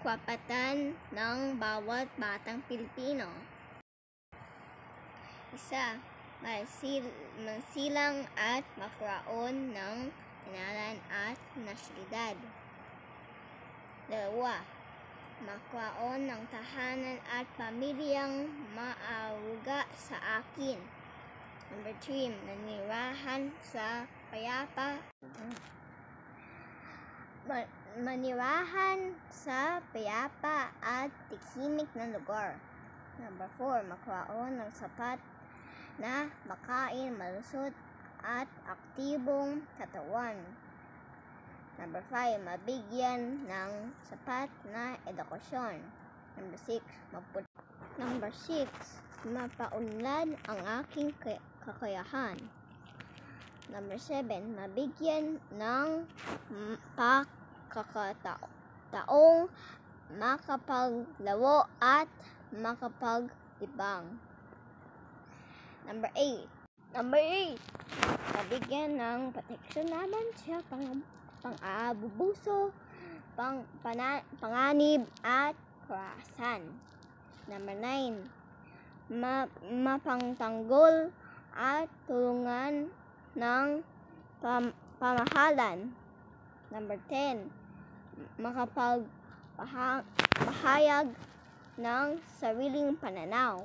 karapatan ng bawat batang Pilipino. Isa, masilang at magkaroon ng tinalan at nasyonalidad. 2, magkaroon ng tahanan at pamilyang maaruga sa akin. 3, manirahan sa payapa at tahimik na lugar. 4, magkaroon ng sapat na makain, malusog at aktibong katawan. 5, mabigyan ng sapat na edukasyon. 6, mapaunlad ang aking kakayahan. 7, mabigyan ng pagkakataong makapaglaro at makapaglibang. 8, mabigyan ng proteksyon laban sa pang-aabuso, panganib at karahasan. 9, mapangtanggol at tulungan ng pamahalaan. 10, makapagpahayag ng sariling pananaw.